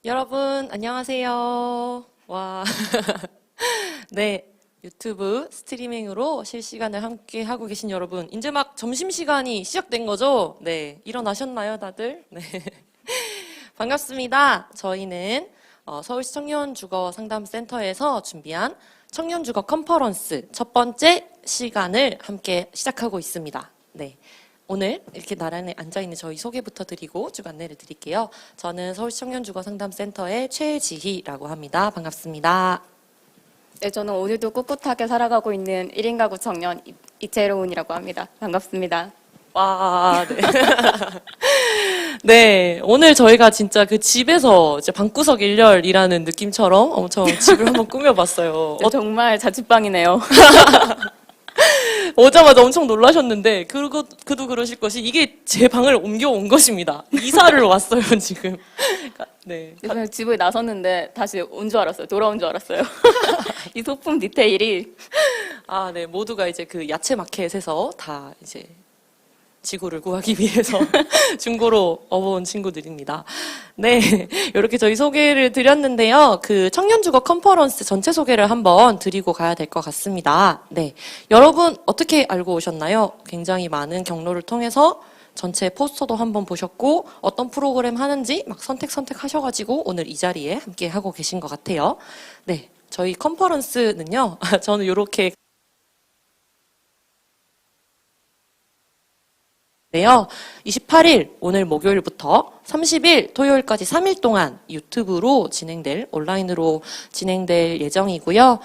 여러분, 안녕하세요. 와. 네. 유튜브 스트리밍으로 실시간을 함께 하고 계신 여러분. 이제 막 점심시간이 시작된 거죠? 네. 일어나셨나요, 다들? 네. 반갑습니다. 저희는 서울시 청년주거상담센터에서 준비한 청년주거 컨퍼런스 첫 번째 시간을 함께 시작하고 있습니다. 네. 오늘 이렇게 나란히 앉아있는 저희 소개부터 드리고 쭉 안내를 드릴게요. 저는 서울시 청년주거상담센터의 최지희라고 합니다. 반갑습니다. 네, 저는 오늘도 꿋꿋하게 살아가고 있는 1인 가구 청년 이채로운이라고 합니다. 반갑습니다. 와, 네. 네, 오늘 저희가 진짜 그 집에서 이제 방구석 일렬이라는 느낌처럼 엄청 집을 한번 꾸며봤어요. 네, 정말 자취방이네요. 오자마자 엄청 놀라셨는데, 그도 그러실 것이, 이게 제 방을 옮겨온 것입니다. 이사를 왔어요, 지금. 네. 저는 집을 나섰는데 다시 온 줄 알았어요. 돌아온 줄 알았어요. 이 소품 디테일이. 아, 네. 모두가 이제 그 야채 마켓에서 다 이제 지구를 구하기 위해서 중고로 업어온 친구들입니다. 네. 이렇게 저희 소개를 드렸는데요. 그 청년주거 컨퍼런스 전체 소개를 한번 드리고 가야 될 것 같습니다. 네. 여러분, 어떻게 알고 오셨나요? 굉장히 많은 경로를 통해서 전체 포스터도 한번 보셨고, 어떤 프로그램 하는지 막 선택하셔가지고 오늘 이 자리에 함께 하고 계신 것 같아요. 네. 저희 컨퍼런스는요, 저는 이렇게 네요. 28일 오늘 목요일부터 30일 토요일까지 3일 동안 유튜브로 온라인으로 진행될 예정이고요.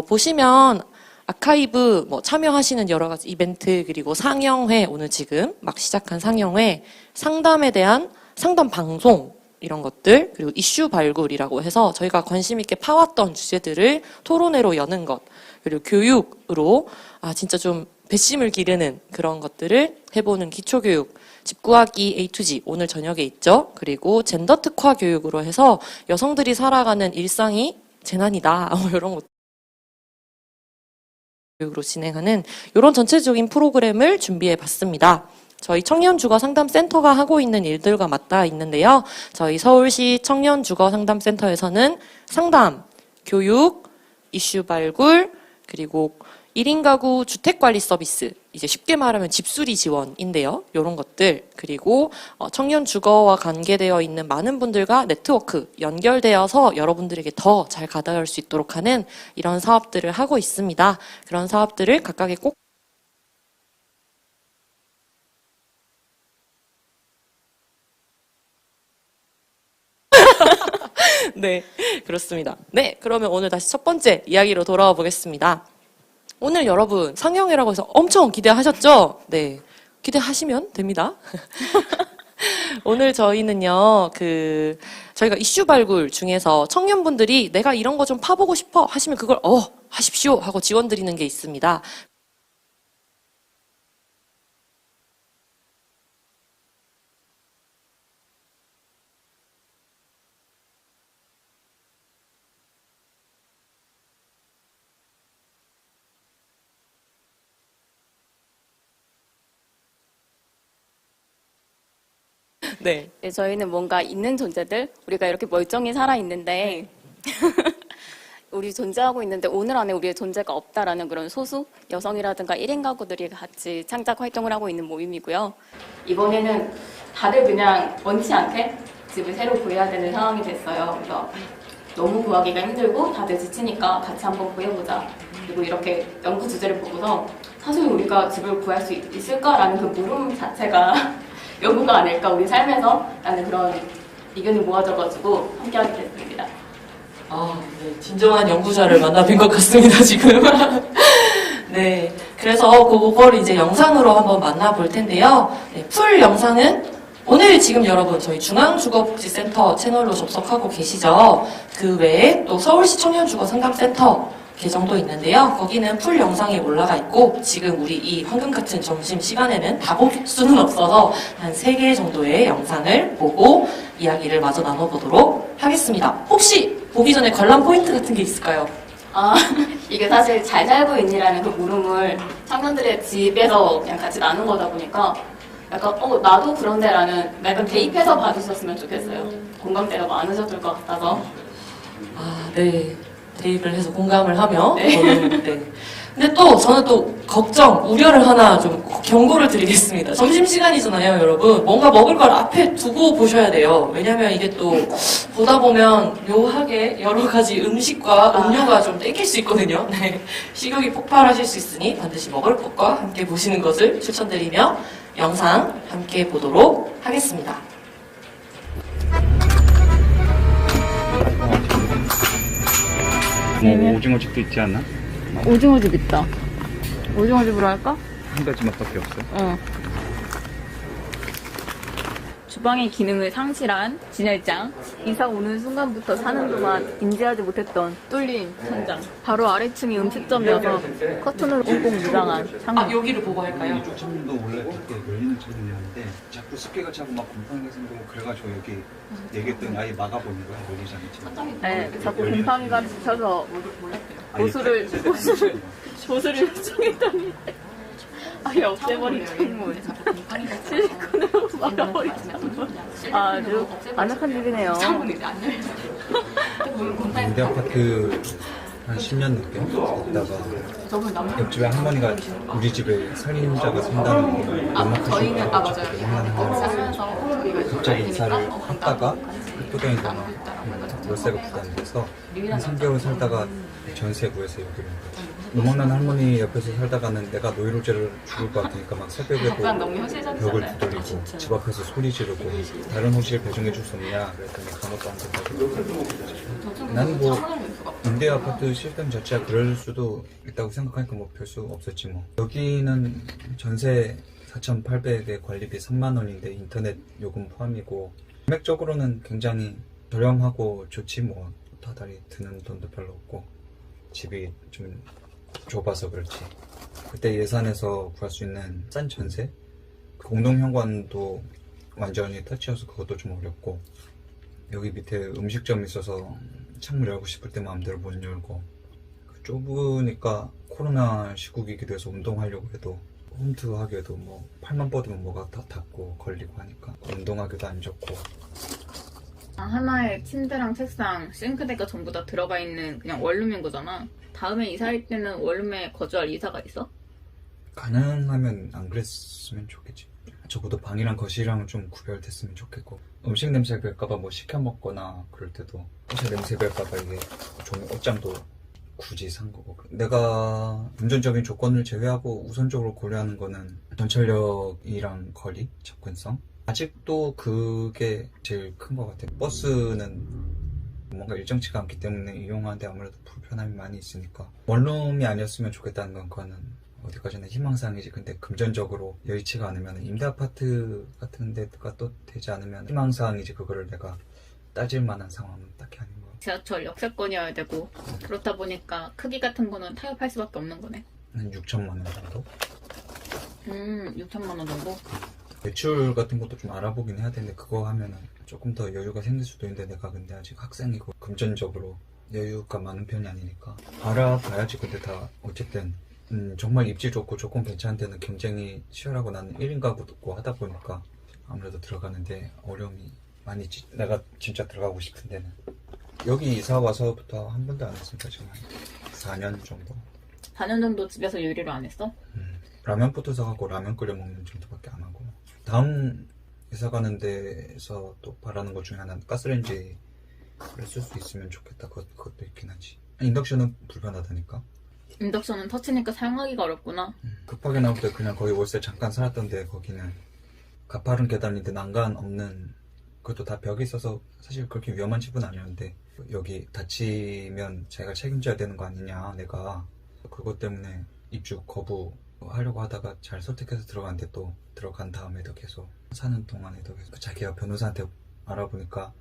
보시면 아카이브 참여하시는 여러 가지 이벤트 그리고 상영회 오늘 지금 막 시작한 상영회 상담에 대한 상담 방송 이런 것들 그리고 이슈 발굴이라고 해서 저희가 관심 있게 파왔던 주제들을 토론회로 여는 것 그리고 교육으로 진짜 좀 배심을 기르는 그런 것들을 해보는 기초교육, 집 구하기 A to G 오늘 저녁에 있죠. 그리고 젠더 특화 교육으로 해서 여성들이 살아가는 일상이 재난이다 이런 것 교육으로 진행하는 이런 전체적인 프로그램을 준비해봤습니다. 저희 청년주거상담센터가 하고 있는 일들과 맞닿아 있는데요. 저희 서울시 청년주거상담센터에서는 상담, 교육, 이슈 발굴, 그리고 1인 가구 주택관리 서비스, 이제 쉽게 말하면 집수리 지원인데요. 이런 것들, 그리고 청년 주거와 관계되어 있는 많은 분들과 네트워크 연결되어서 여러분들에게 더 잘 가닿을 수 있도록 하는 이런 사업들을 하고 있습니다. 그런 사업들을 각각의 꼭 네, 그렇습니다. 네, 그러면 오늘 다시 첫 번째 이야기로 돌아와 보겠습니다. 오늘 여러분 상영회라고 해서 엄청 기대하셨죠? 네. 기대하시면 됩니다. 오늘 저희는요, 저희가 이슈 발굴 중에서 청년분들이 내가 이런 거 좀 파보고 싶어 하시면 그걸, 하십시오 하고 지원 드리는 게 있습니다. 네. 네, 저희는 뭔가 있는 존재들, 우리가 이렇게 멀쩡히 살아있는데, 우리 존재하고 있는데 오늘 안에 우리의 존재가 없다라는 그런 소수 여성이라든가 1인 가구들이 같이 창작 활동을 하고 있는 모임이고요. 이번에는 다들 그냥 원치 않게 집을 새로 구해야 되는 상황이 됐어요. 그래서 너무 구하기가 힘들고 다들 지치니까 같이 한번 구해보자. 그리고 이렇게 연구 주제를 보고서 사실 우리가 집을 구할 수 있을까라는 그 물음 자체가 연구가 아닐까 우리 삶에서 라는 그런 의견이 모아져가지고 함께하게 됐습니다. 네. 진정한 연구자를 만나 뵌 것 같습니다, 지금. 네. 그래서 그걸 이제 영상으로 한번 만나볼 텐데요. 네, 풀 영상은 오늘 지금 여러분 저희 중앙주거복지센터 채널로 접속하고 계시죠? 그 외에 또 서울시 청년주거상담센터 계정도 있는데요. 거기는 풀 영상이 올라가 있고 지금 우리 이 황금 같은 점심 시간에는 다 볼 수는 없어서 한 3개 정도의 영상을 보고 이야기를 마저 나눠보도록 하겠습니다. 혹시 보기 전에 관람 포인트 같은 게 있을까요? 이게 사실 잘 살고 있니라는 그 물음을 청년들의 집에서 그냥 같이 나눈 거다 보니까 약간 나도 그런데라는 약간 대입해서 받으셨으면 좋겠어요. 공감대가 많으셨을 것 같아서. 아, 네. 대입을 해서 공감을 하며. 네. 네. 근데 또 저는 또 걱정, 우려를 하나 좀 경고를 드리겠습니다. 점심시간이잖아요, 여러분. 뭔가 먹을 걸 앞에 두고 보셔야 돼요. 왜냐면 이게 또 보다 보면 묘하게 여러 가지 음식과 음료가 좀 땡길 수 있거든요. 네. 식욕이 폭발하실 수 있으니 반드시 먹을 것과 함께 보시는 것을 추천드리며 영상 함께 보도록 하겠습니다. 뭐 오징어집도 있지 않나? 오징어집 있다. 오징어집으로 할까? 한 가지 맛밖에 없어. 주방의 기능을 상실한 진열장. 이사 오는 순간부터 사는 동안 인지하지 못했던 뚫린 천장. 바로 아래층이 음식점이어서 커튼으로 꽁꽁 무장한 아, 창문. 여기를 보고 할까요? 이쪽 창문도 원래 밖에 열리는 창문이었는데 자꾸 습기가 차고 막 곰팡이가 생기고 그래가지고 여기 얘기했더니 아예 막아보는 거야 열리지 않게. 네, 자꾸 곰팡이가 비쳐서 보수를 요청했더니 아예 없애버린 창문. 실리콘으로 막아버린 창문. 아주 아늑한 집이네요. 우리 아파트 한 10년 넘게 있다가 옆집에 할머니가 우리 집에 살림자가 산다는 걸 연락하시고 갑자기 이사를 했다가 흑도동에 월세가 부담돼서 한 3개월 살다가 전세 구해서 여기로 온 거지. 노망난 할머니 옆에서 살다가는 내가 노이로제를 죽을 것 같으니까 막 새벽에도 벽을 두드리고 집 앞에서 소리 지르고 다른 호실 배정해 줄 수 없냐 그랬더니 아무것도 안 된다고. 나는 뭐 임대 아파트 시스템 자체가 그럴 수도 있다고 생각하니까 뭐 별 수 없었지 뭐. 여기는 전세 4,800에 관리비 3만 원인데 인터넷 요금 포함이고 금액적으로는 굉장히 저렴하고 좋지 뭐. 다달이 드는 돈도 별로 없고 집이 좀 좁아서 그렇지. 그때 예산에서 구할 수 있는 싼 전세? 공동현관도 완전히 터치여서 그것도 좀 어렵고 여기 밑에 음식점이 있어서 창문 열고 싶을 때 마음대로 못 열고 좁으니까 코로나 시국이기도 해서 운동하려고 해도 홈트 하기에도 뭐 팔만 뻗으면 뭐가 다 닿고 걸리고 하니까 운동하기도 안 좋고. 하나에 침대랑 책상, 싱크대가 전부 다 들어가 있는 그냥 원룸인 거잖아. 다음에 이사할 때는 원룸에 거주할 이사가 있어? 가능하면 안 그랬으면 좋겠지. 적어도 방이랑 거실이랑은 좀 구별됐으면 좋겠고 음식 냄새 별까봐 뭐 시켜 먹거나 그럴 때도 사실 냄새 별까봐 이게 좀 옷장도 굳이 산 거고. 내가 금전적인 조건을 제외하고 우선적으로 고려하는 거는 전철역이랑 거리, 접근성. 아직도 그게 제일 큰 것 같아요. 버스는 뭔가 일정치가 않기 때문에 이용하는데 아무래도 불편함이 많이 있으니까 원룸이 아니었으면 좋겠다는 건 그거는 어디까지나 희망사항이지. 근데 금전적으로 여의치가 않으면 임대 아파트 같은 데가 또 되지 않으면 희망사항이지. 그거를 내가 따질 만한 상황은 딱히 아닌 것 같아요. 지하철 역세권이어야 되고 그렇다 보니까 크기 같은 거는 타협할 수밖에 없는 거네. 한 6천만 원 정도? 6천만 원 정도? 대출 같은 것도 좀 알아보긴 해야 되는데 그거 하면은 조금 더 여유가 생길 수도 있는데 내가 근데 아직 학생이고 금전적으로 여유가 많은 편이 아니니까 알아봐야지. 근데 다 어쨌든 정말 입지 좋고 조건 괜찮은 데는 경쟁이 치열하고 나는 1인 가구고 하다 보니까 아무래도 들어가는데 어려움이 많이 있지. 내가 진짜 들어가고 싶은 데는 여기 이사 와서부터 한 번도 안 했으니까 지금 한 4년 정도. 4년 정도 집에서 요리를 안 했어? 라면부터 사가고 라면 끓여 먹는 정도밖에 안 하고. 다음 이사 가는 데서 또 바라는 것 중에 하나는 가스레인지를 쓸 수 있으면 좋겠다. 그것도 있긴 하지. 인덕션은 불편하다니까. 인덕션은 터치니까 사용하기가 어렵구나. 급하게 나올 때 그냥 거기 월세 잠깐 살았던데 거기는 가파른 계단인데 난간 없는, 그것도 다 벽이 있어서 사실 그렇게 위험한 집은 아니었는데 여기 다치면 자기가 책임져야 되는 거 아니냐. 내가 그것 때문에 입주 거부하려고 하다가 잘 설득해서 들어갔는데 또 들어간 다음에도 계속 사는 동안에도 계속 자기가 변호사한테 알아보니까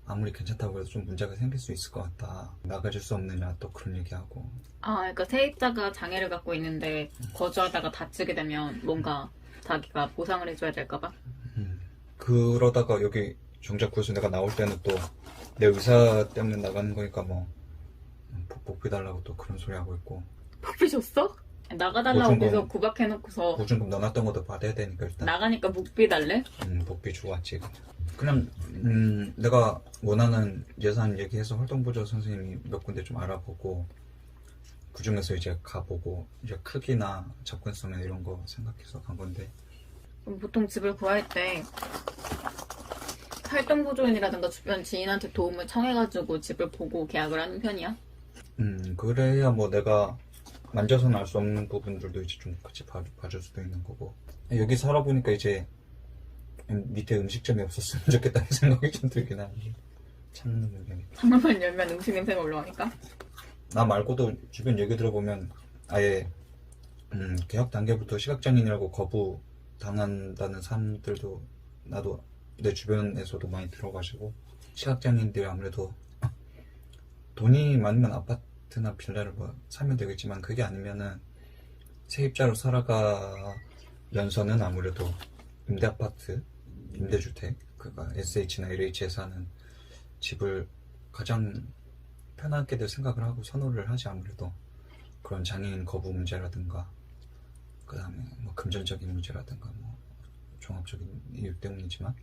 아무리 괜찮다고 해도 좀 문제가 생길 수 있을 것 같다. 나가줄 수 없느냐 또 그런 얘기하고. 그러니까 세입자가 장애를 갖고 있는데 거주하다가 다치게 되면 뭔가 자기가 보상을 해줘야 될까봐? 그러다가 여기 정작 구해서 내가 나올 때는 또 내 의사 때문에 나가는 거니까 뭐 복비 달라고 또 그런 소리 하고 있고. 복비 줬어? 나가달라고 보증금- 계속 구박해놓고서 보증금 넣어놨던 것도 받아야 되니까 일단 나가니까 묵비 달래? 복비 주고 왔지. 그냥 내가 원하는 예산 얘기해서 활동보조 선생님이 몇 군데 좀 알아보고 그 중에서 이제 가보고 이제 크기나 접근성이나 이런 거 생각해서 간 건데 그럼 보통 집을 구할 때 활동보조인이라든가 주변 지인한테 도움을 청해가지고 집을 보고 계약을 하는 편이야? 그래야 뭐 내가 만져서는 알 수 없는 부분들도 이제 좀 같이 봐줄 수도 있는 거고 여기 살아보니까 이제 밑에 음식점이 없었으면 좋겠다는 생각이 좀 들긴 하는데 찾는 문제니까. 창문만 열면 음식 냄새가 올라오니까? 나 말고도 주변 얘기 들어보면 아예 계약 단계부터 시각장애인이라고 거부 당한다는 사람들도 나도 내 주변에서도 많이 들어가지고 시각장애인들이 아무래도 돈이 많으면 아파트나 빌라를 뭐 사면 되겠지만 그게 아니면은 세입자로 살아가면서는 아무래도 임대아파트, 임대주택, 그가 SH나 LH에서 하는 집을 가장 편하게들 생각을 하고 선호를 하지 아무래도 그런 장애인 거부 문제라든가 그 다음에 뭐 금전적인 문제라든가 뭐 종합적인 이유 때문이지만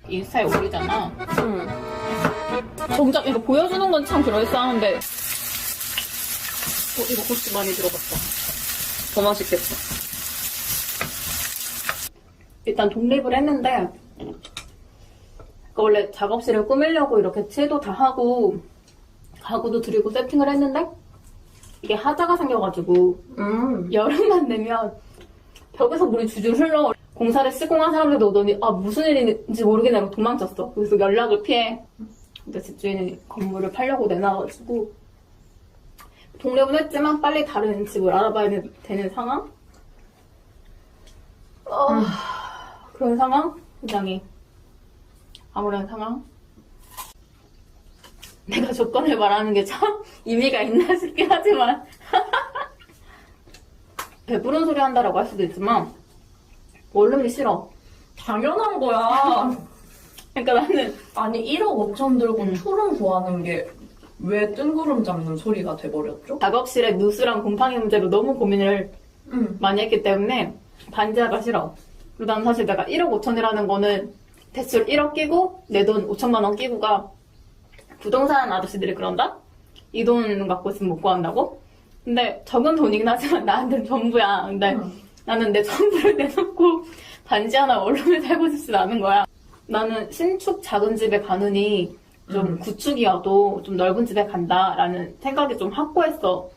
인스타에 올리잖아. 정작 이거 보여주는 건 참 그럴싸한데 이거 고추 많이 들어갔다. 더 맛있겠다. 일단 독립을 했는데 원래 작업실을 꾸미려고 이렇게 칠도 다 하고 가구도 들이고 세팅을 했는데 이게 하자가 생겨가지고 여름만 되면 벽에서 물이 줄줄 흘러. 공사를 시공한 사람들도 오더니 무슨 일인지 모르겠냐고 도망쳤어. 그래서 연락을 피해. 근데 집주인이 건물을 팔려고 내놔가지고 독립은 했지만 빨리 다른 집을 알아봐야 되는 상황? 그런 상황? 굉장히 아무런 상황? 내가 조건을 말하는 게 참 의미가 있나 싶긴 하지만 배부른 소리 한다라고 할 수도 있지만 원룸이 싫어. 당연한 거야. 그러니까 나는 아니 1억 5천 들고 투룸 구하는 게 왜 뜬구름 잡는 소리가 돼버렸죠? 작업실에 누수랑 곰팡이 문제로 너무 고민을 많이 했기 때문에 반지하가 싫어. 그리고 난 사실 내가 1억 5천이라는 거는 대출 1억 끼고 내 돈 5천만 원 끼고가 부동산 아저씨들이 그런다? 이 돈 갖고 있으면 못 구한다고? 근데 적은 돈이긴 하지만 나한테는 전부야. 근데 나는 내 전부를 내놓고 반지 하나 원룸에 살고 싶지 않은 거야. 나는 신축 작은 집에 가느니 좀 구축이어도 좀 넓은 집에 간다라는 생각이 좀 확고했어.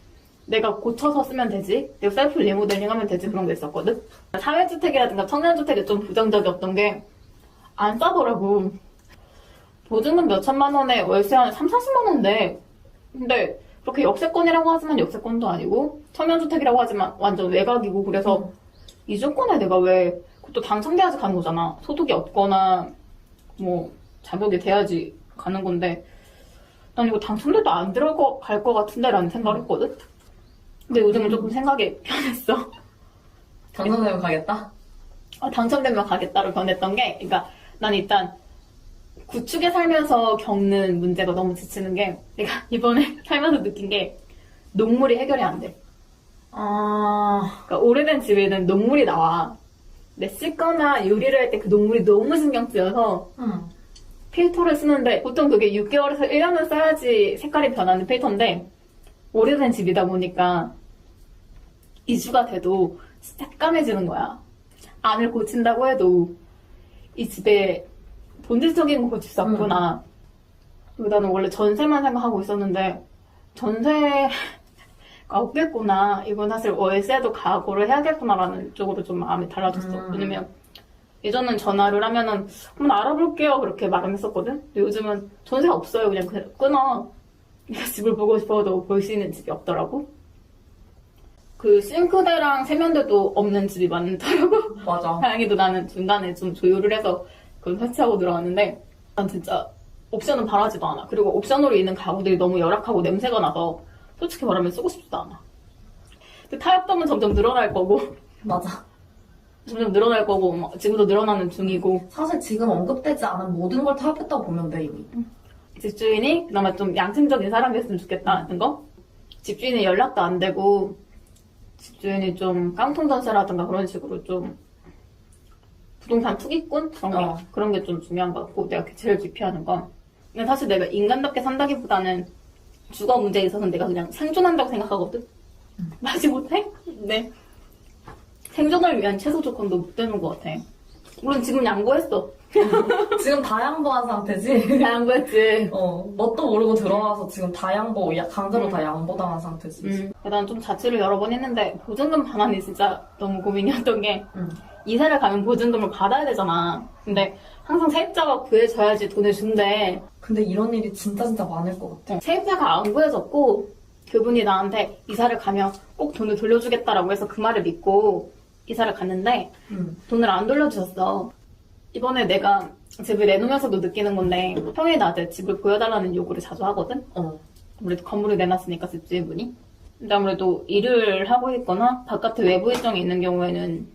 내가 고쳐서 쓰면 되지. 내가 셀프 리모델링 하면 되지. 그런 게 있었거든. 사회주택이라든가 청년주택이 좀 부정적이었던 게 안 싸더라고. 보증금 몇 천만 원에 월세 한 3, 40만 원인데 근데 그렇게 역세권이라고 하지만 역세권도 아니고 청년주택이라고 하지만 완전 외곽이고 그래서 이 조건에 내가 왜 그것도 당첨돼야지 가는 거잖아. 소득이 없거나 뭐 자격이 돼야지 가는 건데 난 이거 당첨돼도 안 들어갈 것 같은데 라는 생각을 했거든. 근데 요즘은 조금 생각이 변했어. 당선되면 가겠다? 당첨되면 가겠다로 변했던 게 그러니까 난 일단 구축에 살면서 겪는 문제가 너무 지치는 게 내가 이번에 살면서 느낀 게 녹물이 해결이 안 돼. 그러니까 오래된 집에는 녹물이 나와. 근데 씻거나 요리를 할 때 그 녹물이 너무 신경 쓰여서 필터를 쓰는데 보통 그게 6개월에서 1년을 써야지 색깔이 변하는 필터인데 오래된 집이다 보니까 2주가 돼도 새까매지는 거야. 안을 고친다고 해도 이 집에 본질적인 거 고칠 수 없구나. 그리고 나는 원래 전세만 생각하고 있었는데 전세가 없겠구나. 이건 사실 월세도 각오를 해야겠구나라는 쪽으로 좀 마음이 달라졌어. 왜냐면 예전엔 전화를 하면은 한번 알아볼게요 그렇게 말은 했었거든. 근데 요즘은 전세가 없어요. 그냥 끊어. 내가 집을 보고 싶어도 볼 수 있는 집이 없더라고. 그 싱크대랑 세면대도 없는 집이 많더라고. 맞아. 다행히도 나는 중간에 좀 조율을 해서 그걸 설치하고 들어갔는데 난 진짜 옵션은 바라지도 않아. 그리고 옵션으로 있는 가구들이 너무 열악하고 냄새가 나서 솔직히 말하면 쓰고 싶지도 않아. 근데 타협점은 점점 늘어날 거고 맞아. 점점 늘어날 거고 막 지금도 늘어나는 중이고 사실 지금 언급되지 않은 모든 걸 타협했다고 보면 돼, 이미. 집주인이 그나마 좀 양심적인 사람이었으면 좋겠다는 거. 집주인이 연락도 안 되고 집주인이 좀 깡통 전세라든가 그런 식으로 좀 부동산 투기꾼? 그런 게 좀 중요한 것 같고, 내가 제일 기피하는 건. 근데 사실 내가 인간답게 산다기보다는 주거 문제에 있어서는 내가 그냥 생존한다고 생각하거든? 마지 못해? 네. 생존을 위한 최소 조건도 못 되는 것 같아. 물론 지금 양보했어. 지금 다 양보한 상태지? 양보했지. 뭣도 모르고 들어와서 지금 다 양보, 강제로 다 양보당한 상태지. 난 좀 자취를 여러 번 했는데 보증금 반환이 진짜 너무 고민이었던 게 이사를 가면 보증금을 받아야 되잖아. 근데 항상 세입자가 구해줘야지 돈을 준대. 근데 이런 일이 진짜 많을 것 같아. 세입자가 안 구해줬고 그분이 나한테 이사를 가면 꼭 돈을 돌려주겠다라고 해서 그 말을 믿고 이사를 갔는데 돈을 안 돌려주셨어. 이번에 내가 집을 내놓으면서도 느끼는 건데 평일에 나한테 집을 보여달라는 요구를 자주 하거든? 아무래도 건물을 내놨으니까 집주인분이. 근데 아무래도 일을 하고 있거나 바깥에 외부 일정이 있는 경우에는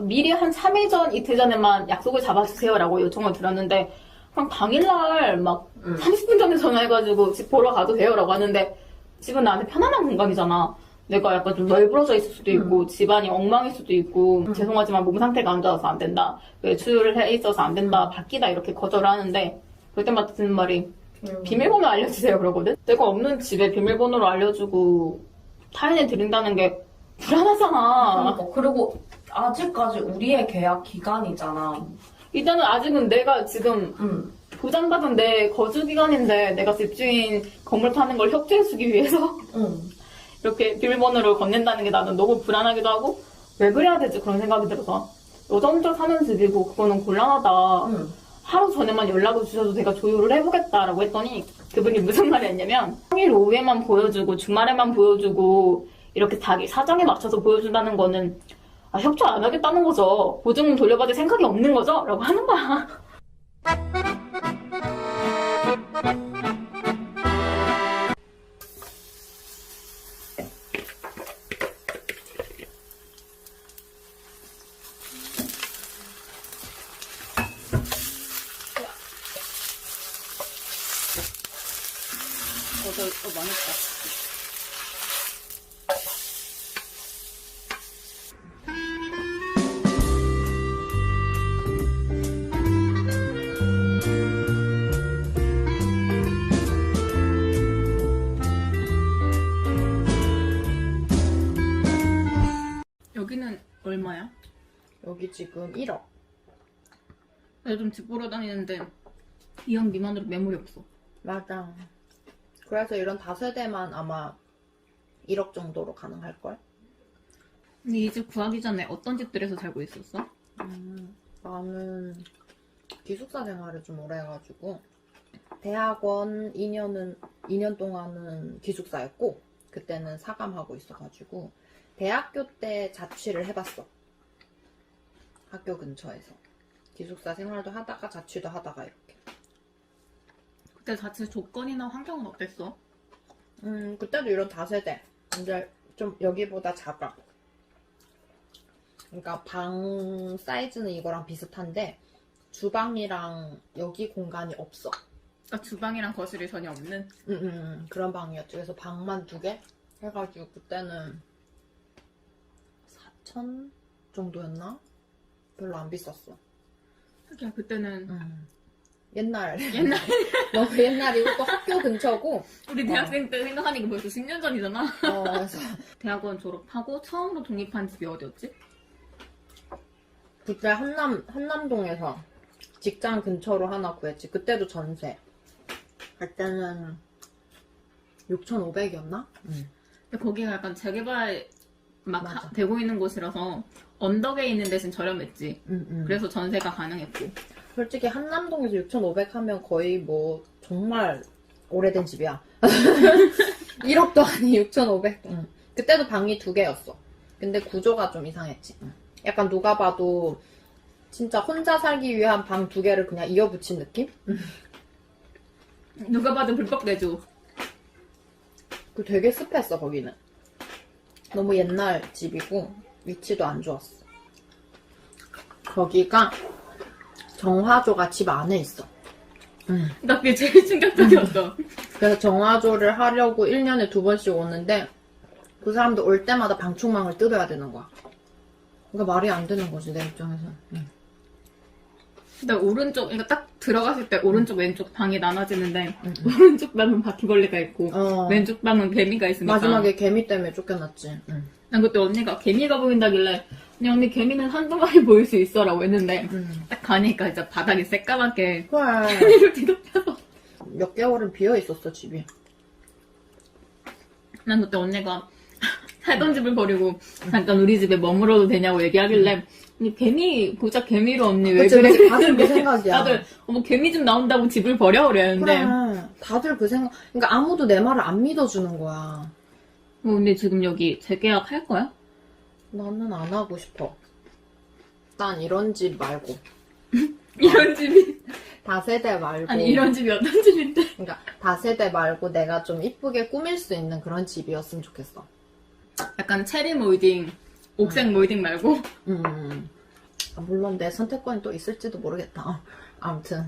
미리 한 3일 전, 이틀 전에만 약속을 잡아주세요라고 요청을 드렸는데 그냥 당일날 막 30분 전에 전화해가지고 집 보러 가도 돼요라고 하는데 집은 나한테 편안한 공간이잖아. 내가 약간 좀 널브러져 있을 수도 있고 집안이 엉망일 수도 있고 죄송하지만 몸 상태가 안 좋아서 안 된다. 외출을 해 있어서 안 된다. 바뀌다 이렇게 거절을 하는데 그럴 때마다 듣는 말이 비밀번호 알려주세요 그러거든? 내가 없는 집에 비밀번호를 알려주고 타인에 드린다는 게 불안하잖아. 그러니까. 그리고 아직까지 우리의 계약 기간이잖아. 일단은 아직은 내가 지금 보장받은 내 거주 기간인데 내가 집주인 건물 파는 걸 협조해주기 위해서 이렇게 비밀번호를 건넨다는 게 나는 너무 불안하기도 하고 왜 그래야 되지 그런 생각이 들어서 여자 혼자 사는 집이고 그거는 곤란하다. 하루 전에만 연락을 주셔도 제가 조율을 해보겠다라고 했더니 그분이 무슨 말을 했냐면 평일 오후에만 보여주고 주말에만 보여주고 이렇게 자기 사정에 맞춰서 보여준다는 거는 협조 안 하겠다는 거죠. 보증금 돌려받을 생각이 없는 거죠? 라고 하는 거야. 망했다. 여기는 얼마야? 여기 지금 1억. 나 좀 집 보러 다니는데 2억 미만으로 매물이 없어. 맞아. 그래서 이런 다세대만 아마 1억 정도로 가능할걸? 근데 이 집 구하기 전에 어떤 집들에서 살고 있었어? 나는 기숙사 생활을 좀 오래 해가지고 대학원 2년 동안은 기숙사였고 그때는 사감하고 있어가지고 대학교 때 자취를 해봤어. 학교 근처에서. 기숙사 생활도 하다가 자취도 하다가 이렇게. 그때 자체 조건이나 환경은 어땠어? 그때도 이런 다세대. 근데 좀 여기보다 작아. 그러니까 방 사이즈는 이거랑 비슷한데 주방이랑 여기 공간이 없어. 그러니까 주방이랑 거실이 전혀 없는? 그런 방이었지. 그래서 방만 2개 해가지고 그때는 4천 정도였나? 별로 안 비쌌어. 하긴 그때는 옛날 너무 옛날이고 또 학교 근처고 우리 대학생 때 생각하니까 벌써 10년 전이잖아. 그래서 대학원 졸업하고 처음으로 독립한 집이 어디였지? 그때 한남동에서 직장 근처로 하나 구했지. 그때도 전세. 그때는 6,500이었나? 근데 거기가 약간 재개발 막 맞아. 되고 있는 곳이라서 언덕에 있는 대신 저렴했지. 그래서 전세가 가능했고. 솔직히 한남동에서 6,500 하면 거의 뭐 정말 오래된 집이야. 1억도 아니 6,500. 그때도 방이 2개였어. 근데 구조가 좀 이상했지. 약간 누가 봐도 진짜 혼자 살기 위한 방 2개를 그냥 이어붙인 느낌? 누가 봐도 불법 내주. 그 되게 습했어 거기는. 너무 옛날 집이고 위치도 안 좋았어. 거기가 정화조가 집 안에 있어. 나 그게 제일 충격적이었어. 그래서 정화조를 하려고 1년에 2번씩 오는데 그 사람들 올 때마다 방충망을 뜯어야 되는 거야. 그러니까 말이 안 되는 거지, 내 입장에서. 근데 오른쪽, 그러니까 딱 들어갔을 때 오른쪽, 왼쪽 방이 나눠지는데, 오른쪽 방은 바퀴벌레가 있고, 왼쪽 방은 개미가 있으니까. 마지막에 개미 때문에 쫓겨났지. 난 그때 언니가 개미가 보인다길래, 그냥 언니 개미는 한두 마리 보일 수 있어라고 했는데, 딱 가니까 진짜 바닥이 새까맣게 그래. 개미를 뒤덮여서. 몇 개월은 비어 있었어, 집이. 난 그때 언니가 살던 집을 버리고 잠깐 우리 집에 머물러도 되냐고 얘기하길래 언니 개미 보자 개미로 언니 왜 그치, 그래? 그치. 다들 그 생각이야. 다들 어머 개미 좀 나온다고 집을 버려 그랬는데 그래. 다들 그 생각. 그러니까 아무도 내 말을 안 믿어주는 거야. 언니 지금 여기 재계약 할 거야? 나는 안 하고 싶어. 난 이런 집 말고. 이런 집이 다세대 말고. 아니 이런 집이 어떤 집인데? 그러니까 다세대 말고 내가 좀 이쁘게 꾸밀 수 있는 그런 집이었으면 좋겠어. 약간 체리 몰딩, 옥색 몰딩 말고 아, 물론 내 선택권이 또 있을지도 모르겠다. 아무튼.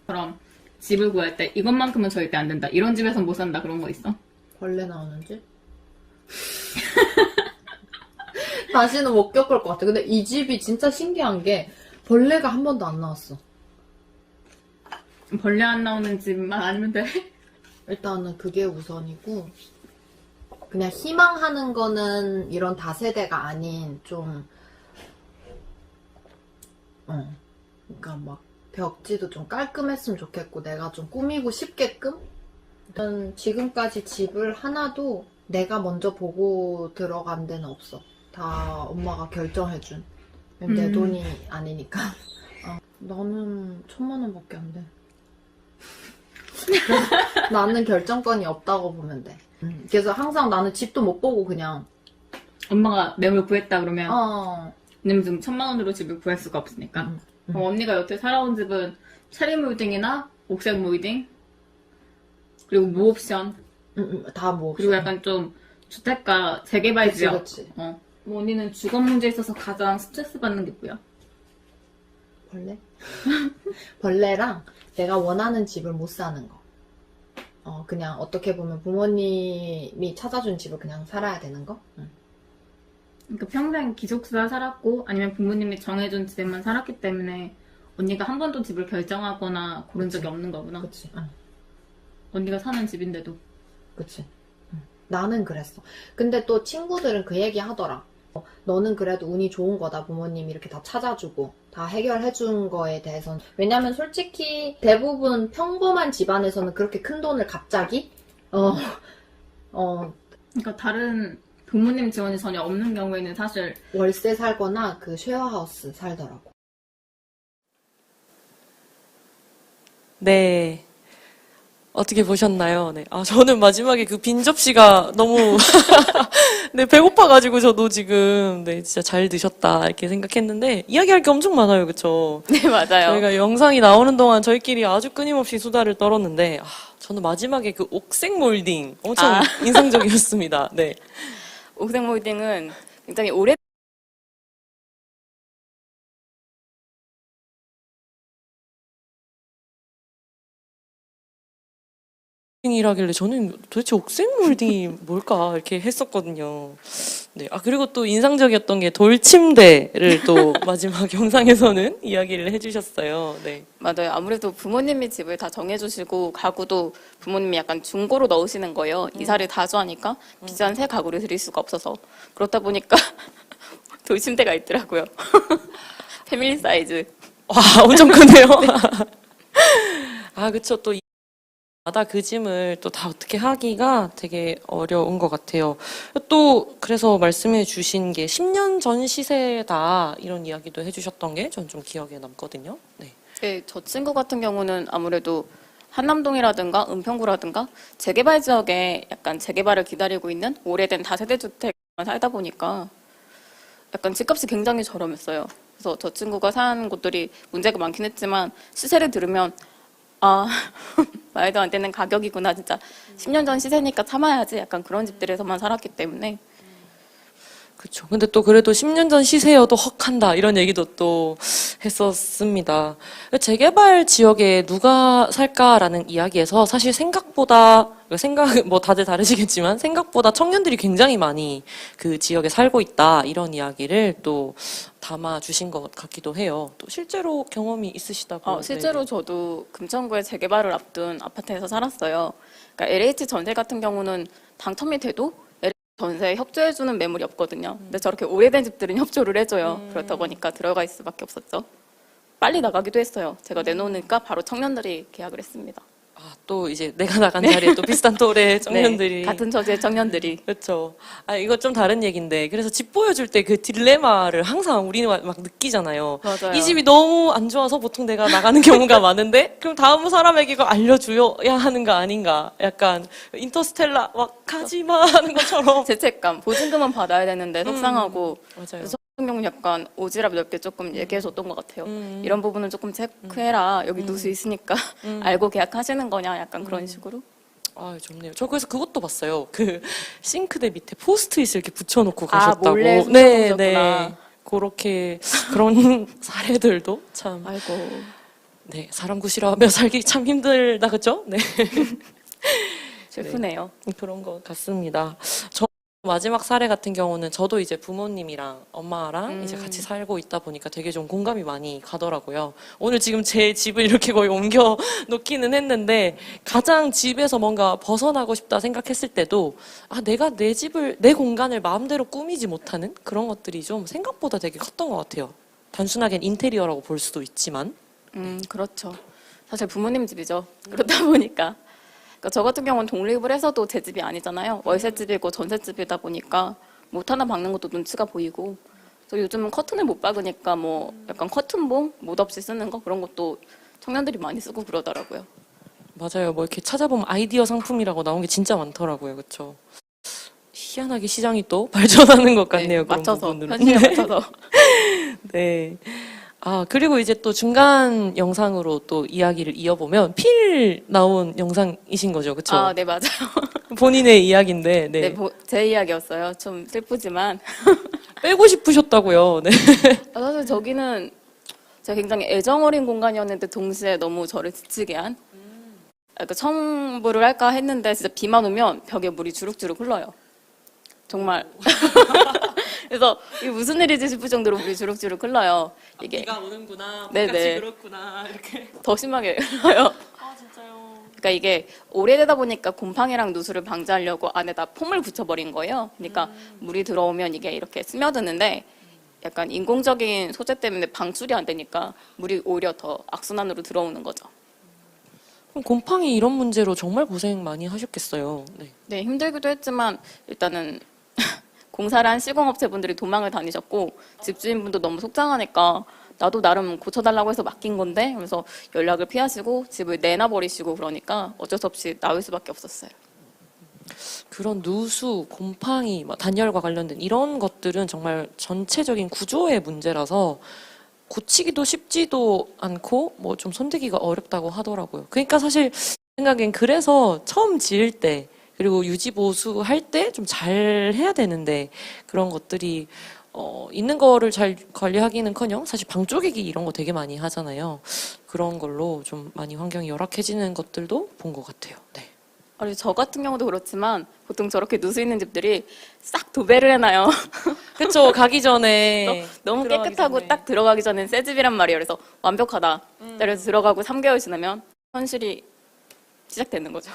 그럼 집을 구할 때 이것만큼은 절대 안 된다. 이런 집에선 못 산다 그런 거 있어? 벌레 나오는 집? 다시는 못 겪을 것 같아. 근데 이 집이 진짜 신기한 게 벌레가 한 번도 안 나왔어. 벌레 안 나오는 집만 아니면 돼? 일단은 그게 우선이고 그냥 희망하는 거는 이런 다세대가 아닌 좀 그러니까 막 벽지도 좀 깔끔했으면 좋겠고 내가 좀 꾸미고 싶게끔 일단 지금까지 집을 하나도 내가 먼저 보고 들어간 데는 없어. 다 엄마가 결정해준 내 돈이 아니니까. 나는 1,000만 원밖에 안 돼. 나는 결정권이 없다고 보면 돼. 그래서 항상 나는 집도 못 보고 그냥 엄마가 매물 구했다 그러면 왜냐면 지금 1,000만 원으로 집을 구할 수가 없으니까. 언니가 여태 살아온 집은 체리 몰딩이나 옥색 몰딩 그리고 무옵션 다 뭐. 그리고 약간 좀 주택가 재개발 지역. 그치. 뭐 언니는 주거 문제에 있어서 가장 스트레스 받는 게 뭐야? 벌레? 벌레랑 내가 원하는 집을 못 사는 거. 그냥 어떻게 보면 부모님이 찾아준 집을 그냥 살아야 되는 거? 그러니까 평생 기숙사 살았고 아니면 부모님이 정해준 집에만 살았기 때문에 언니가 한 번도 집을 결정하거나 고른 적이 없는 거구나. 그치. 언니가 사는 집인데도. 그치. 나는 그랬어. 근데 또 친구들은 그 얘기 하더라. 너는 그래도 운이 좋은 거다. 부모님이 이렇게 다 찾아주고 다 해결해준 거에 대해서는. 왜냐면 솔직히 대부분 평범한 집안에서는 그렇게 큰 돈을 갑자기 그러니까 다른 부모님 지원이 전혀 없는 경우에는 사실 월세 살거나 그 쉐어하우스 살더라고. 네. 어떻게 보셨나요? 네. 저는 마지막에 그 빈 접시가 너무, 네, 배고파가지고 저도 지금, 네, 진짜 잘 드셨다, 이렇게 생각했는데, 이야기할 게 엄청 많아요, 그쵸? 네, 맞아요. 저희가 영상이 나오는 동안 저희끼리 아주 끊임없이 수다를 떨었는데, 저는 마지막에 그 옥색 몰딩 엄청 인상적이었습니다. 네. 옥색 몰딩은 굉장히 오래 이라길래 저는 도대체 옥색 몰딩이 뭘까 이렇게 했었거든요. 네. 그리고 또 인상적이었던 게 돌침대를 또 마지막 영상에서는 이야기를 해주셨어요. 네. 맞아요. 아무래도 부모님이 집을 다 정해주시고 가구도 부모님이 약간 중고로 넣으시는 거예요. 이사를 자주 하니까 비싼 새 가구를 드릴 수가 없어서 그렇다 보니까 돌침대가 있더라고요. 패밀리 사이즈. 와, 엄청 크네요. 그쵸. 또 마다 그 짐을 또 다 어떻게 하기가 되게 어려운 것 같아요. 또 그래서 말씀해 주신 게 10년 전 시세다 이런 이야기도 해주셨던 게 전 좀 기억에 남거든요. 네. 네, 저 친구 같은 경우는 아무래도 한남동이라든가 은평구라든가 재개발 지역에 약간 재개발을 기다리고 있는 오래된 다세대 주택만 살다 보니까 약간 집값이 굉장히 저렴했어요. 그래서 저 친구가 산 곳들이 문제가 많긴 했지만 시세를 들으면 말도 안 되는 가격이구나. 진짜 10년 전 시세니까 참아야지. 약간 그런 집들에서만 살았기 때문에. 그렇죠. 근데 또 그래도 10년 전 시세여도 헉한다 이런 얘기도 또 했었습니다. 재개발 지역에 누가 살까라는 이야기에서 사실 생각보다 뭐 다들 다르시겠지만 생각보다 청년들이 굉장히 많이 그 지역에 살고 있다 이런 이야기를 또 담아 주신 것 같기도 해요. 또 실제로 경험이 있으시다고. 실제로 네. 저도 금천구에 재개발을 앞둔 아파트에서 살았어요. 그러니까 LH 전세 같은 경우는 당첨이 돼도 LH 전세에 협조해주는 매물이 없거든요. 근데 저렇게 오래된 집들은 협조를 해줘요. 그렇다 보니까 들어갈 수밖에 없었죠. 빨리 나가기도 했어요. 제가 내놓으니까 바로 청년들이 계약을 했습니다. 아, 또 이제 내가 나간 자리에 또 비슷한 또래 청년들이. 네, 같은 처지의 청년들이. 그렇죠. 아, 이거 좀 다른 얘기인데. 그래서 집 보여줄 때 그 딜레마를 항상 우리는 막 느끼잖아요. 맞아요. 이 집이 너무 안 좋아서 보통 내가 나가는 경우가 많은데, 그럼 다음 사람에게 이거 알려줘야 하는 거 아닌가. 약간 인터스텔라 막 가지마 하는 것처럼. 죄책감, 보증금은 받아야 되는데 속상하고 맞아요. 저 같은 경우는 약간 오지랖 넓게 조금 얘기해줬던 것 같아요. 음. 이런 부분은 조금 체크해라. 여기 누수 있으니까 알고 계약하시는 거냐. 약간 그런 식으로. 아, 좋네요. 저 그래서 그것도 봤어요. 그 싱크대 밑에 포스트잇을 이렇게 붙여놓고 아, 가셨다고. 몰래 네, 숨겨놓으셨구나. 네. 그렇게 그런 사례들도 참. 아이고. 네, 사람 구실하며 살기 참 힘들다, 그죠? 네. 슬프네요. 그런 것 같습니다. 저 마지막 사례 같은 경우는 저도 이제 부모님이랑 엄마랑 이제 같이 살고 있다 보니까 되게 좀 공감이 많이 가더라고요. 오늘 지금 제 집을 이렇게 거의 옮겨 놓기는 했는데 가장 집에서 뭔가 벗어나고 싶다 생각했을 때도 아, 내가 내 집을, 내 공간을 마음대로 꾸미지 못하는 그런 것들이 좀 생각보다 되게 컸던 것 같아요. 단순하게 인테리어라고 볼 수도 있지만. 그렇죠. 사실 부모님 집이죠. 그렇다 보니까. 그러니까 저 같은 경우는 독립을 해서도 제 집이 아니잖아요. 월세집이고 전세집이다 보니까 못 하나 박는 것도 눈치가 보이고. 저 요즘은 커튼을 못 박으니까 뭐 약간 커튼봉 못 없이 쓰는 거 그런 것도 청년들이 많이 쓰고 그러더라고요. 맞아요. 뭐 이렇게 찾아보면 아이디어 상품이라고 나온 게 진짜 많더라고요. 그렇죠? 희한하게 시장이 또 발전하는 것 같네요. 네, 그런 맞춰서 부분으로. 현실에 맞춰서. 네. 아, 그리고 이제 또 중간 영상으로 또 이야기를 이어보면 필 나온 영상이신 거죠. 그쵸? 아, 네, 맞아요. 본인의 이야기인데, 네. 네, 제 이야기였어요. 좀 슬프지만. 빼고 싶으셨다고요. 네. 사실 저기는 제가 굉장히 애정어린 공간이었는데 동시에 너무 저를 지치게 한. 그러니까 첨부를 할까 했는데 진짜 비만 오면 벽에 물이 주룩주룩 흘러요. 정말. 그래서 이게 무슨 일이지 싶을 정도로 물이 주룩주룩 흘러요. 이게 비가 오는구나. 네네. 같이 그렇구나. 이렇게. 더 심하게 흘러요. 아, 진짜요. 그러니까 이게 오래되다 보니까 곰팡이랑 누수를 방지하려고 안에다 폼을 붙여버린 거예요. 그러니까 물이 들어오면 이게 이렇게 스며드는데 약간 인공적인 소재 때문에 방출이 안 되니까 물이 오히려 더 악순환으로 들어오는 거죠. 그럼 곰팡이 이런 문제로 정말 고생 많이 하셨겠어요. 네. 네, 힘들기도 했지만 일단은 공사를 한 시공업체분들이 도망을 다니셨고 집주인분도 너무 속상하니까 나도 나름 고쳐달라고 해서 맡긴 건데 그래서 연락을 피하시고 집을 내놔버리시고 그러니까 어쩔 수 없이 나올 수밖에 없었어요. 그런 누수, 곰팡이, 뭐 단열과 관련된 이런 것들은 정말 전체적인 구조의 문제라서 고치기도 쉽지도 않고 뭐 좀 손대기가 어렵다고 하더라고요. 그러니까 사실 생각엔 그래서 처음 지을 때 그리고 유지 보수할 때 좀 잘 해야 되는데 그런 것들이 있는 거를 잘 관리하기는커녕 사실 방 쪼개기 이런 거 되게 많이 하잖아요. 그런 걸로 좀 많이 환경이 열악해지는 것들도 본 것 같아요. 네. 아니, 저 같은 경우도 그렇지만 보통 저렇게 누수 있는 집들이 싹 도배를 해놔요. 그쵸. 가기 전에 너무 들어가기 깨끗하고 전에. 딱 들어가기 전엔 새 집이란 말이에요. 그래서 완벽하다. 그래서 들어가고 3개월 지나면 현실이 시작되는 거죠.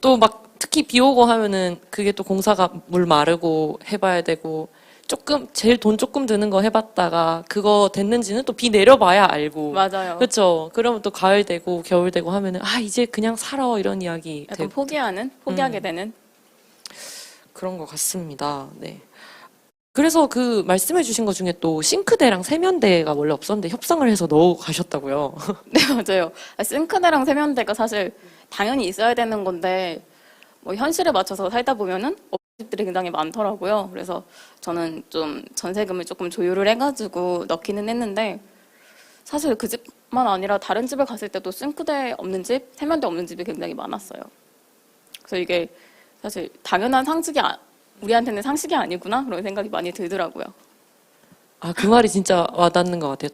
또 막 특히 비 오고 하면은 그게 또 공사가 물 마르고 해봐야 되고 조금 제일 돈 조금 드는 거 해봤다가 그거 됐는지는 또 비 내려봐야 알고 맞아요. 그렇죠. 그러면 또 가을 되고 겨울 되고 하면은 아 이제 그냥 살아 이런 이야기 약간 되고 포기하게 되는. 그런 것 같습니다. 네. 그래서 그 말씀해주신 것 중에 또 싱크대랑 세면대가 원래 없었는데 협상을 해서 넣어 가셨다고요. 네, 맞아요. 싱크대랑 세면대가 사실 당연히 있어야 되는 건데 뭐 현실에 맞춰서 살다 보면은 집들이 굉장히 많더라고요. 그래서 저는 좀 전세금을 조금 조율을 해가지고 넣기는 했는데 사실 그 집만 아니라 다른 집을 갔을 때도 싱크대 없는 집, 세면대 없는 집이 굉장히 많았어요. 그래서 이게 사실 당연한 상식이 우리한테는 상식이 아니구나 그런 생각이 많이 들더라고요. 아, 그 말이 진짜 와닿는 것 같아요.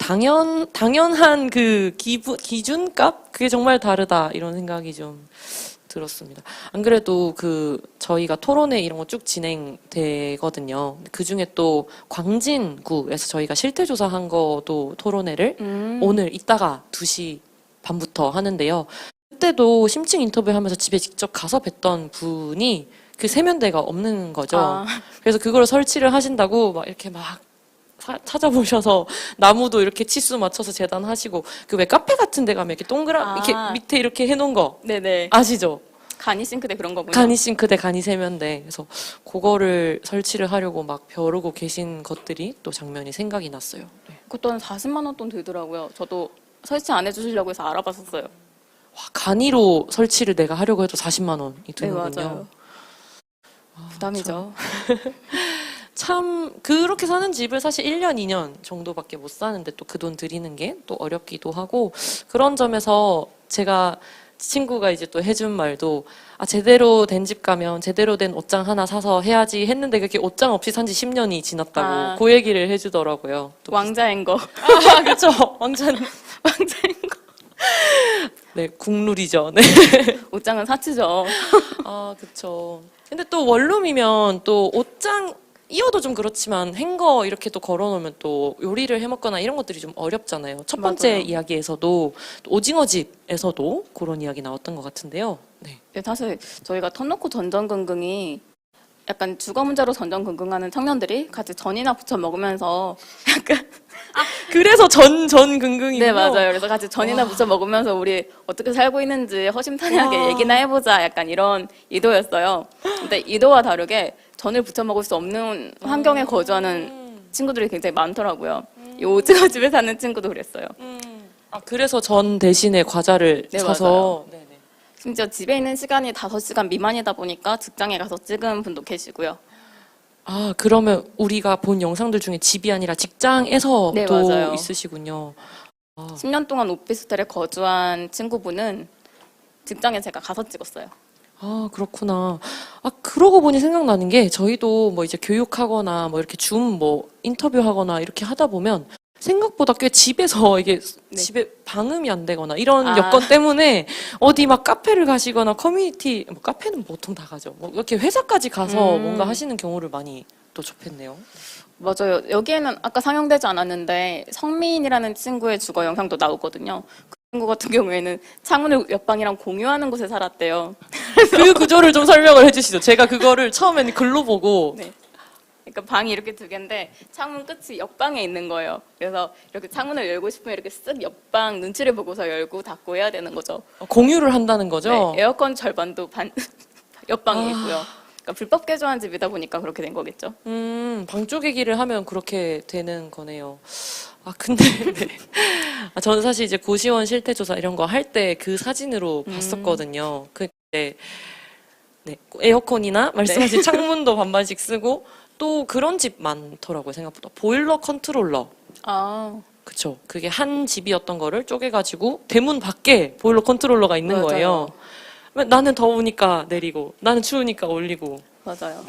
당연한 그 기준값? 그게 정말 다르다. 이런 생각이 좀 들었습니다. 안 그래도 저희가 토론회 이런 거 쭉 진행되거든요. 그 중에 또 광진구에서 저희가 실태조사한 거도 토론회를 오늘 이따가 2시 반부터 하는데요. 그때도 심층 인터뷰하면서 집에 직접 가서 뵀던 분이 그 세면대가 없는 거죠. 아. 그래서 그걸 설치를 하신다고 막 이렇게 막 찾아보셔서 나무도 이렇게 치수 맞춰서 재단하시고 그 왜 카페 같은 데 가면 이렇게 이렇게 밑에 이렇게 해놓은 거 네네. 아시죠? 간이 싱크대 그런 거군요. 간이 싱크대, 간이 세면대. 그래서 그거를 설치를 하려고 막 벼르고 계신 것들이 또 장면이 생각이 났어요. 네. 그것도 한 40만 원 돈 들더라고요. 저도 설치 안 해주시려고 해서 알아봤었어요. 와, 간이로 설치를 내가 하려고 해도 40만 원이 네, 드는군요. 맞아요. 부담이죠. 참 그렇게 사는 집을 사실 1년, 2년 정도밖에 못 사는데 또 그 돈 들이는 게 또 어렵기도 하고 그런 점에서 제가 친구가 이제 또 해준 말도 제대로 된 집 가면 제대로 된 옷장 하나 사서 해야지 했는데 그게 옷장 없이 산 지 10년이 지났다고 그 얘기를 해주더라고요. 또 왕자인 거. 그렇죠. 왕자인 거. 네, 국룰이죠. 네. 옷장은 사치죠. 그렇죠. 근데 또 원룸이면 또 옷장 이어도 좀 그렇지만 행거 이렇게 또 걸어놓으면 또 요리를 해먹거나 이런 것들이 좀 어렵잖아요. 첫 번째 맞아요. 이야기에서도 또 오징어 집에서도 그런 이야기 나왔던 것 같은데요. 네. 네, 사실 저희가 터놓고 전전긍긍이 약간 주거 문제로 전전긍긍하는 청년들이 같이 전이나 부쳐 먹으면서 약간 그래서 전긍긍이군요. 네 맞아요. 그래서 같이 전이나 부쳐 먹으면서 우리 어떻게 살고 있는지 허심탄회하게 얘기나 해보자 약간 이런 의도였어요. 근데 의도와 다르게 전을 부쳐 먹을 수 없는 환경에 거주하는 친구들이 굉장히 많더라고요. 이 오징어 집에 사는 친구도 그랬어요. 그래서 전 대신에 과자를 네, 사서 네네. 심지어 집에 있는 시간이 5시간 미만이다 보니까 직장에 가서 찍은 분도 계시고요. 그러면 우리가 본 영상들 중에 집이 아니라 직장에서도 네, 맞아요. 있으시군요. 10년 동안 오피스텔에 거주한 친구분은 직장에 제가 가서 찍었어요. 그렇구나. 그러고 보니 생각나는 게 저희도 뭐 이제 교육하거나 뭐 이렇게 줌 뭐 인터뷰하거나 이렇게 하다 보면 생각보다 꽤 집에서 이게 네. 집에 방음이 안 되거나 이런 여건 때문에 어디 막 카페를 가시거나 커뮤니티 뭐 카페는 보통 다 가죠. 뭐 이렇게 회사까지 가서 뭔가 하시는 경우를 많이 또 접했네요. 맞아요. 여기에는 아까 상영되지 않았는데 성민이라는 친구의 주거 영상도 나오거든요. 그 친구 같은 경우에는 창문을 옆방이랑 공유하는 곳에 살았대요. 그 구조를 좀 설명을 해주시죠. 제가 그거를 처음에는 글로 보고 네. 그러니까 방이 이렇게 2개인데 창문 끝이 옆방에 있는 거예요. 그래서 이렇게 창문을 열고 싶으면 이렇게 쓱 옆방 눈치를 보고서 열고 닫고 해야 되는 거죠. 공유를 한다는 거죠. 네, 에어컨 절반도 옆방에 있고요. 그러니까 불법 개조한 집이다 보니까 그렇게 된 거겠죠. 방 쪼개기를 하면 그렇게 되는 거네요. 근데, 네. 저는 사실 이제 고시원 실태조사 이런 거 할 때 그 사진으로 봤었거든요. 네. 에어컨이나 말씀하신 창문도 반반씩 쓰고 또 그런 집 많더라고요, 생각보다. 보일러 컨트롤러. 그쵸. 그게 한 집이었던 거를 쪼개가지고 대문 밖에 보일러 컨트롤러가 있는 맞아요. 거예요. 나는 더우니까 내리고, 나는 추우니까 올리고. 맞아요.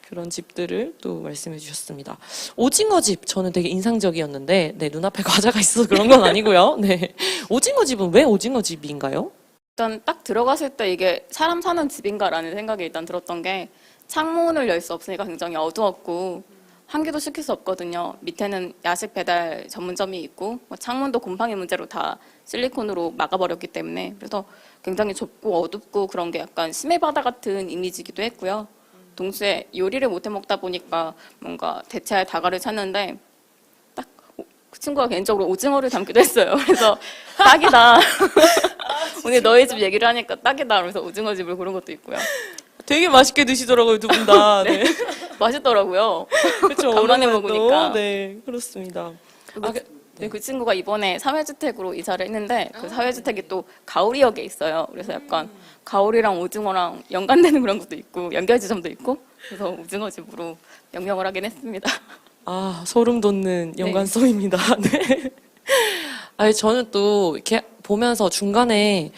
그런 집들을 또 말씀해 주셨습니다. 오징어 집, 저는 되게 인상적이었는데, 네, 눈앞에 과자가 있어서 그런 건 아니고요. 네. 오징어 집은 왜 오징어 집인가요? 일단 딱 들어갔을 때 이게 사람 사는 집인가라는 생각이 일단 들었던 게 창문을 열 수 없으니까 굉장히 어두웠고 환기도 시킬 수 없거든요. 밑에는 야식 배달 전문점이 있고 뭐 창문도 곰팡이 문제로 다 실리콘으로 막아버렸기 때문에 그래서 굉장히 좁고 어둡고 그런 게 약간 심해 바다 같은 이미지이기도 했고요. 동시에 요리를 못해 먹다 보니까 뭔가 대체할 다가를 찾는데 딱 그 친구가 개인적으로 오징어를 담기도 했어요. 그래서 딱이다. 오늘 너희 집 얘기를 하니까 딱이다. 그래서 오징어 집을 고른 것도 있고요. 되게 맛있게 드시더라고요, 두 분 다. 네. 맛있더라고요. 그렇죠. 간만에 오랜만에 먹으니까. 또, 네, 그렇습니다. 그 친구가 이번에 사회주택으로 이사를 했는데 그 사회주택이 또 가오리역에 있어요. 그래서 약간 가오리랑 오징어랑 연관되는 그런 것도 있고 연결 지점도 있고 그래서 오징어 집으로 명명을 하긴 했습니다. 소름 돋는 연관성입니다. 네. 저는 또 이렇게 보면서 중간에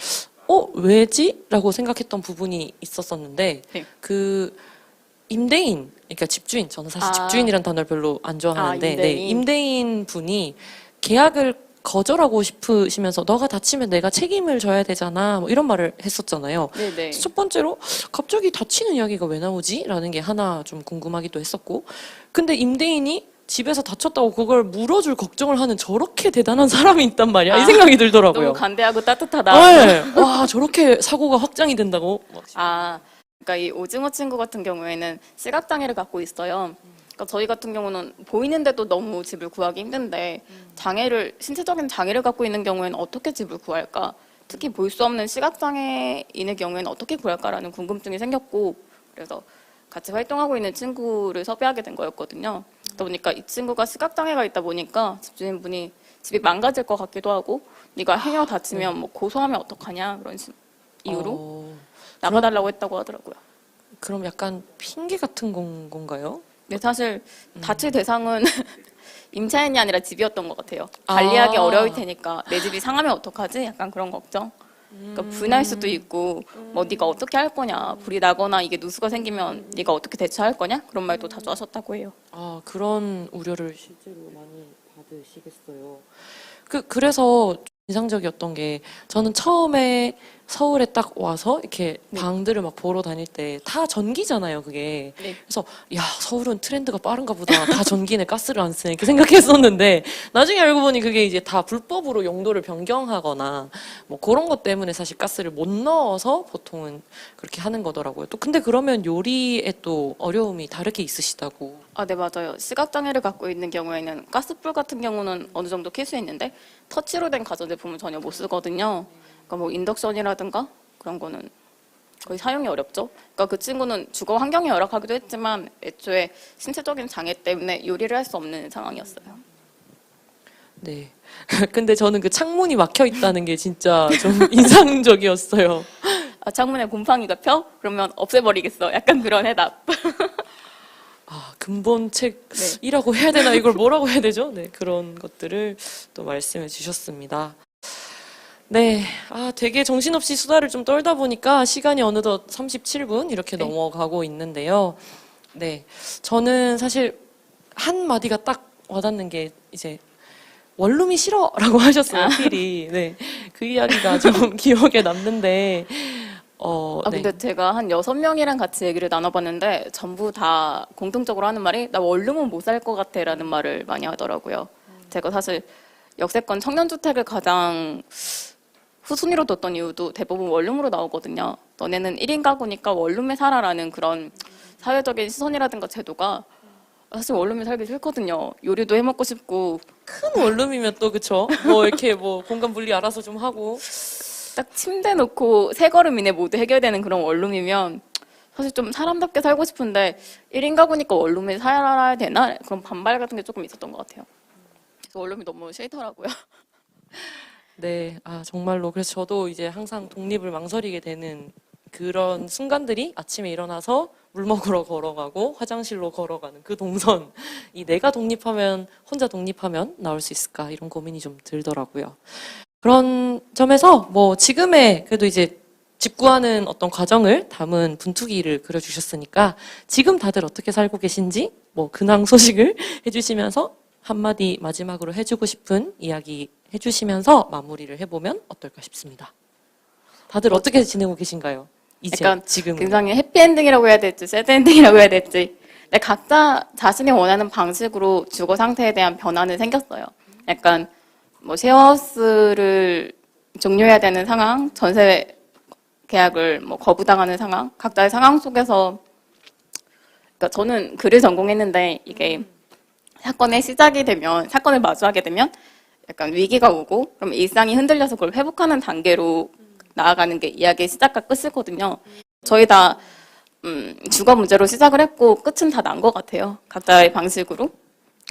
왜지? 라고 생각했던 부분이 있었었는데, 네. 그, 임대인, 그러니까 집주인, 저는 사실 아. 집주인이란 단어를 별로 안 좋아하는데, 아, 임대인. 네, 임대인 분이 계약을 거절하고 싶으시면서 너가 다치면 내가 책임을 져야 되잖아. 뭐 이런 말을 했었잖아요. 네네. 첫 번째로 갑자기 다치는 이야기가 왜 나오지? 라는 게 하나 좀 궁금하기도 했었고. 근데 임대인이 집에서 다쳤다고 그걸 물어줄 걱정을 하는 저렇게 대단한 사람이 있단 말이야. 이 생각이 들더라고요. 너무 간대하고 따뜻하다. 네. 와, 저렇게 사고가 확장이 된다고? 아, 그러니까 이 오징어 친구 같은 경우에는 시각장애를 갖고 있어요. 그러니까 저희 같은 경우는 보이는데도 너무 집을 구하기 힘든데 신체적인 장애를 갖고 있는 경우에는 어떻게 집을 구할까? 특히 볼 수 없는 시각장애인의 경우에는 어떻게 구할까라는 궁금증이 생겼고 그래서 같이 활동하고 있는 친구를 섭외하게 된 거였거든요. 그러다 보니까 이 친구가 시각장애가 있다 보니까 집주인분이 집이 망가질 것 같기도 하고 네가 행여 다치면 뭐 고소하면 어떡하냐 그런 이유로 나가달라고 했다고 하더라고요. 그럼 약간 핑계 같은 건가요? 근데 사실 다칠 대상은 임차인이 아니라 집이었던 것 같아요. 관리하기 어려울 테니까 내 집이 상하면 어떡하지? 약간 그런 걱정. 그러니까 불날 수도 있고 뭐 네가 어떻게 할 거냐. 불이 나거나 이게 누수가 생기면 네가 어떻게 대처할 거냐? 그런 말도 자주 하셨다고 해요. 아, 그런 우려를 실제로 많이 받으시겠어요. 그래서 인상적이었던 게 저는 처음에 서울에 딱 와서 이렇게 방들을 막 보러 다닐 때 다 전기잖아요, 그게. 네. 그래서 야, 서울은 트렌드가 빠른가 보다. 다 전기네, 가스를 안 쓰네. 이렇게 생각했었는데 나중에 알고 보니 그게 이제 다 불법으로 용도를 변경하거나 뭐 그런 것 때문에 사실 가스를 못 넣어서 보통은 그렇게 하는 거더라고요. 또 근데 그러면 요리에 또 어려움이 다르게 있으시다고. 아, 네, 맞아요. 시각장애를 갖고 있는 경우에는 가스불 같은 경우는 어느 정도 켤 수 있는데 터치로 된 가전제품은 전혀 못 쓰거든요. 그러니까 뭐 인덕션이라든가 그런 거는 거의 사용이 어렵죠. 그러니까 그 친구는 주거 환경이 열악하기도 했지만 애초에 신체적인 장애 때문에 요리를 할 수 없는 상황이었어요. 네. 근데 저는 그 창문이 막혀 있다는 게 진짜 좀 인상적이었어요. 아, 창문에 곰팡이가 펴? 그러면 없애버리겠어. 약간 그런 해답. 아, 근본책이라고 해야 되나? 이걸 뭐라고 해야 되죠? 네, 그런 것들을 또 말씀해 주셨습니다. 네, 아, 되게 정신없이 수다를 좀 떨다 보니까 시간이 어느덧 37분 이렇게 네. 넘어가고 있는데요. 네, 저는 사실 한 마디가 딱 와닿는 게 이제 원룸이 싫어라고 하셨어요, 필이. 네, 그 이야기가 좀 기억에 남는데. 아, 네. 근데 제가 한 6명이랑 같이 얘기를 나눠봤는데 전부 다 공통적으로 하는 말이 나 원룸은 못 살 것 같아 라는 말을 많이 하더라고요. 제가 사실 역세권 청년주택을 가장 후순위로 뒀던 이유도 대부분 원룸으로 나오거든요. 너네는 1인 가구니까 원룸에 살아라는 그런 사회적인 시선이라든가 제도가 사실 원룸에 살기 싫거든요. 요리도 해먹고 싶고 큰 원룸이면 또 그쵸? 뭐 이렇게 뭐 공간 분리 알아서 좀 하고. 딱 침대 놓고 세 걸음 이내 모두 해결되는 그런 원룸이면 사실 좀 사람답게 살고 싶은데 1인 가구니까 원룸에 살아야 되나? 그런 반발 같은 게 조금 있었던 것 같아요. 그래서 원룸이 너무 싫더라고요. 네, 아, 정말로. 그래서 저도 이제 항상 독립을 망설이게 되는 그런 순간들이 아침에 일어나서 물 먹으러 걸어가고 화장실로 걸어가는 그 동선. 이 내가 독립하면, 혼자 독립하면 나올 수 있을까? 이런 고민이 좀 들더라고요. 그런 점에서 뭐 지금의 그래도 이제 집 구하는 어떤 과정을 담은 분투기를 그려주셨으니까 지금 다들 어떻게 살고 계신지 뭐 근황 소식을 해주시면서 한마디 마지막으로 해주고 싶은 이야기 해주시면서 마무리를 해보면 어떨까 싶습니다. 다들 어떻게 지내고 계신가요? 이제 약간 지금 굉장히 해피엔딩이라고 해야 될지 새드엔딩이라고 해야 될지 근데 각자 자신이 원하는 방식으로 주거 상태에 대한 변화는 생겼어요. 약간 뭐 쉐어하우스를 종료해야 되는 상황, 전세 계약을 뭐 거부당하는 상황, 각자의 상황 속에서 그러니까 저는 글을 전공했는데 이게 사건의 시작이 되면 사건을 마주하게 되면 약간 위기가 오고 그럼 일상이 흔들려서 그걸 회복하는 단계로 나아가는 게 이야기의 시작과 끝이거든요. 저희 다 주거 문제로 시작을 했고 끝은 다 난 것 같아요. 각자의 방식으로.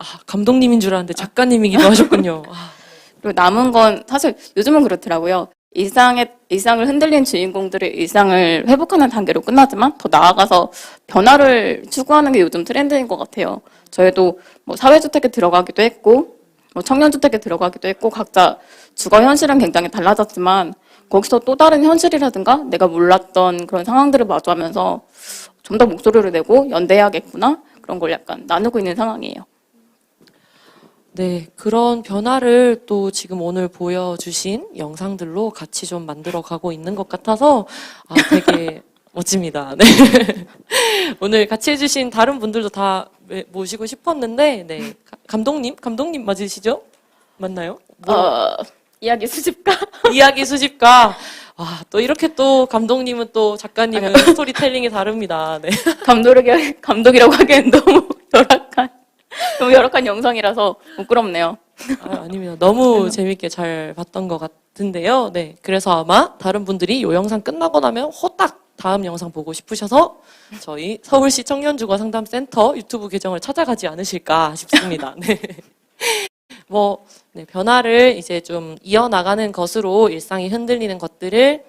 아, 감독님인 줄 알았는데 작가님이기도 하셨군요. 아, 그리고 남은 건 사실 요즘은 그렇더라고요. 일상을 흔들린 주인공들의 일상을 회복하는 단계로 끝나지만 더 나아가서 변화를 추구하는 게 요즘 트렌드인 것 같아요. 저희도 뭐 사회주택에 들어가기도 했고 뭐 청년주택에 들어가기도 했고 각자 주거 현실은 굉장히 달라졌지만 거기서 또 다른 현실이라든가 내가 몰랐던 그런 상황들을 마주하면서 좀 더 목소리를 내고 연대해야겠구나 그런 걸 약간 나누고 있는 상황이에요. 네, 그런 변화를 또 지금 오늘 보여주신 영상들로 같이 좀 만들어 가고 있는 것 같아서 되게 멋집니다. 네. 오늘 같이 해주신 다른 분들도 다 모시고 싶었는데, 네. 감독님 맞으시죠? 맞나요? 이야기 수집가? 이야기 수집가. 와, 또 이렇게 또 감독님은 또 작가님은 스토리텔링이 다릅니다. 네. 감독이라고 하기엔 너무 열악한 영상이라서 부끄럽네요. 아닙니다. 너무 재밌게 잘 봤던 것 같은데요. 네. 그래서 아마 다른 분들이 이 영상 끝나고 나면 호딱 다음 영상 보고 싶으셔서 저희 서울시 청년주거상담센터 유튜브 계정을 찾아가지 않으실까 싶습니다. 네. 변화를 이제 좀 이어나가는 것으로 일상이 흔들리는 것들을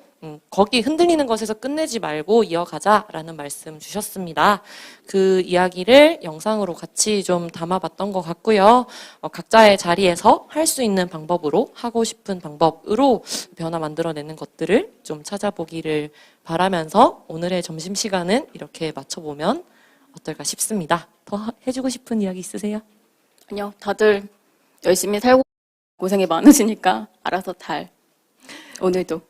거기 흔들리는 것에서 끝내지 말고 이어가자라는 말씀 주셨습니다. 그 이야기를 영상으로 같이 좀 담아봤던 것 같고요. 각자의 자리에서 할 수 있는 방법으로 하고 싶은 방법으로 변화 만들어내는 것들을 좀 찾아보기를 바라면서 오늘의 점심시간은 이렇게 맞춰보면 어떨까 싶습니다. 더 해주고 싶은 이야기 있으세요? 아니요, 다들 열심히 살고 고생이 많으시니까 알아서 오늘도.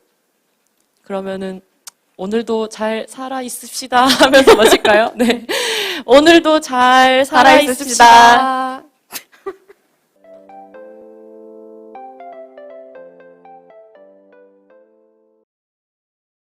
그러면은 오늘도 잘 살아 있읍시다 하면서 마실까요? 네. 오늘도 잘 살아 있읍시다.